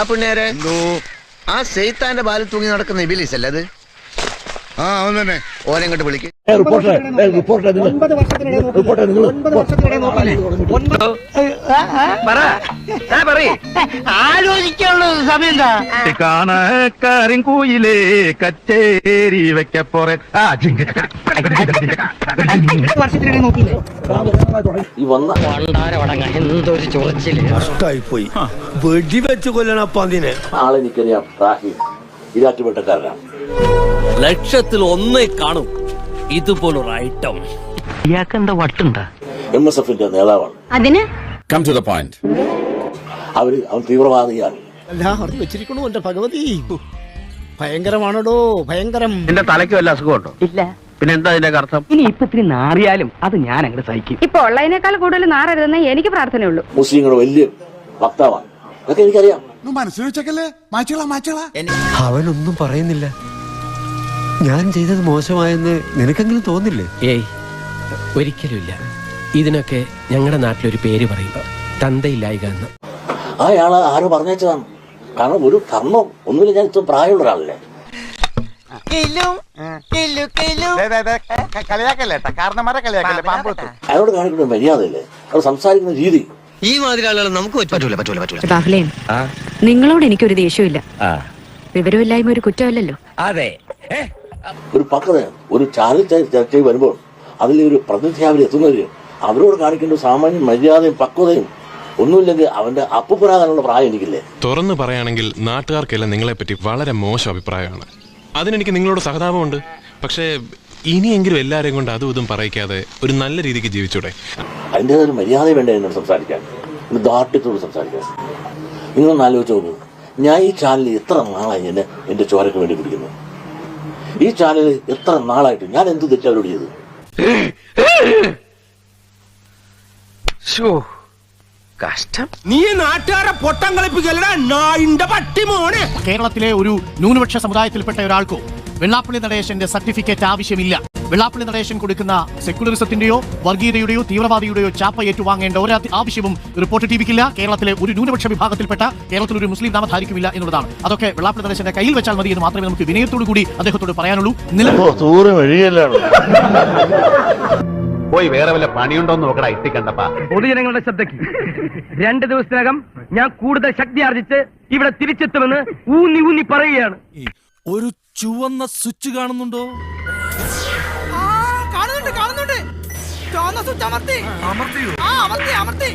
പുണ്യാരെ ആ സെയ്ത്താന്റെ ബാലിൽ തൂങ്ങി നടക്കുന്ന ഇബിലിസ് അല്ലേ അത്? അവൻ തന്നെ. ഓനെ ഇങ്ങോട്ട് വിളിക്ക്. ആലോചിക്കാനുള്ള സമയം കരിങ്കൂയിലേ കച്ചേരി വെക്കപ്പോറെ എന്തൊരു ചൊറച്ചില് പോയി വെടിവെച്ച് കൊല്ലണപ്പ അതിനെ. ആളെനിക്കറിയാം, ഇരാറ്റുപേട്ടക്കാരനാണ്. ലക്ഷത്തിൽ ഒന്നേ കാണും ഇതുപോലൊരു ഐറ്റം. ഇയാൾക്ക് എന്താ വട്ടുണ്ടാ? MSFന്റെ നേതാവാണ്. അതിന് അവൻ തീവ്രവാദിയാണ്. വെച്ചിരിക്കണു എന്റെ ഭഗവതി. ഭയങ്കരമാണോ ഭയങ്കരം. നിന്റെ തലയ്ക്ക് വല്ല അസുഖമുണ്ടോ? ഇല്ല. പിന്നെ എന്താ അതിന്റെ അർത്ഥം? ഇനി ഇപ്പൊ ഇത്തിരി നാറിയാലും അത് ഞാൻ അങ്ങോട്ട് സഹിക്കും. ഇപ്പൊ ഉള്ളതിനേക്കാൾ കൂടുതൽ നാറരുതെന്ന് എനിക്ക് പ്രാർത്ഥനയുള്ളൂ. മുസ്ലിങ്ങളുടെ വലിയ വക്താവാണ്. അതൊക്കെ എനിക്കറിയാം. മനസ്സിൽ വെച്ചേക്കല്ലേ, മാച്ചോളാ. അവനൊന്നും പറയുന്നില്ല. ഞാൻ ചെയ്തത് മോശമായെന്ന് നിനക്കെങ്കിലും തോന്നില്ലേ? ഏയ് ഒരിക്കലുമില്ല. ഇതിനൊക്കെ ഞങ്ങളുടെ നാട്ടിലൊരു പേര് പറയും, തന്തയില്ലായിക എന്ന്. അയാള് ആരോ പറഞ്ഞതാണ്. കാരണം ഒരു കർമ്മം ഒന്നുമില്ല. ഞാൻ ഇത്ര പ്രായമുള്ള ഒരാളല്ലേ. അയാളോട് കാണിക്കുന്ന മര്യാദയില്ലേ, അവർ സംസാരിക്കുന്ന രീതി. ഈ മാതിരി ആളുകൾ നമുക്ക് പറ്റൂല. രാഹുലേ, നിങ്ങളോട് എനിക്കൊരു ദേഷ്യമില്ല. വിവരമില്ലായ്മ ഒരു കുറ്റമല്ലല്ലോ. അതെ, ഒരു പക്വത ഒരു ചാനൽ ചർച്ചയിൽ വരുമ്പോൾ അതിലൊരു പ്രതിനിധിയാവിൽ എത്തുന്നവര് അവരോട് കാണിക്കേണ്ട സാമാന്യ മര്യാദയും പക്വതയും ഒന്നുമില്ലെങ്കിൽ അവന്റെ അപ്പുപുരാകാനുള്ള പ്രായം എനിക്കില്ലേ. തുറന്നു പറയുകയാണെങ്കിൽ നാട്ടുകാർക്കെല്ലാം നിങ്ങളെപ്പറ്റി വളരെ മോശം അഭിപ്രായമാണ്. അതിനെനിക്ക് നിങ്ങളോട് സഹതാപമുണ്ട്. പക്ഷേ ഇനിയെങ്കിലും എല്ലാവരെയും കൊണ്ട് അതും ഇതും പറയിക്കാതെ ഒരു നല്ല രീതിക്ക് ജീവിച്ചൂടെ? അതിൻ്റെതൊരു മര്യാദ വേണ്ട എന്നോട് സംസാരിക്കാൻ, ഒരു ദാർഢ്യത്തോട് സംസാരിക്കാൻ. നിങ്ങളൊന്ന് ആലോചിച്ച് നോക്കൂ. ഞാൻ ഈ ചാനലിൽ എത്ര നാളായി എന്റെ ചോരയ്ക്ക് വേണ്ടി പിടിക്കുന്നു. ഈ ചാനലിൽ എത്ര നാളായിട്ട് ഞാൻ എന്ത് തെറ്റ് അവരോട് ചെയ്തു? കഷ്ടം. നീ നാട്ടുകാരെ പൊട്ടം കളിപ്പിക്കലടാ നായിന്റെ പട്ടി മോനെ. കേരളത്തിലെ ഒരു ന്യൂനപക്ഷ സമുദായത്തിൽപ്പെട്ട ഒരാൾക്കോ വെള്ളാപ്പള്ളി നടേശന്റെ സർട്ടിഫിക്കറ്റ് ആവശ്യമില്ല. വെള്ളാപ്പള്ളി നടേശൻ കൊടുക്കുന്ന സെക്യുലറിസത്തിന്റെയോ വർഗീയതയുടെയോ തീവ്രവാദിയുടെയോ ചാപ്പ ഏറ്റുവാങ്ങേണ്ട ഒരു ആവശ്യവും റിപ്പോർട്ടർ ടിവിക്കില്ല. കേരളത്തിലെ ഒരു ന്യൂനപക്ഷ വിഭാഗത്തിൽപ്പെട്ട കേരളത്തിൽ ഒരു മുസ്ലിം നാമധാരിക്കുമില്ല എന്നുള്ളതാണ്. അതൊക്കെ വെള്ളാപ്പള്ളി നടേശന്റെ കയ്യിൽ വെച്ചാൽ മതി എന്ന് മാത്രമേ നമുക്ക് വിനയത്തോടു കൂടി അദ്ദേഹത്തോട് പറയാനുള്ളൂ. പോയി വേറെ വല്ല പണിയുണ്ടോന്ന് നോക്കടാ. ഇട്ടിക്കണ്ടപ്പാ. പൊതുജനങ്ങളുടെ ശ്രദ്ധയ്ക്ക് 2 ദിവസത്തിനകം ഞാൻ കൂടുതൽ ശക്തി ആർജിച്ച് ഇവിടെ തിരിച്ചെത്തുമെന്ന് ഊന്നി പറയുകയാണ്. ഒരു ചുവന്ന സ്വിച്ച് കാണുന്നുണ്ടോ? കാണുന്നുണ്ട്. ചുവന്ന സ്വിച്ച് അമർത്തി.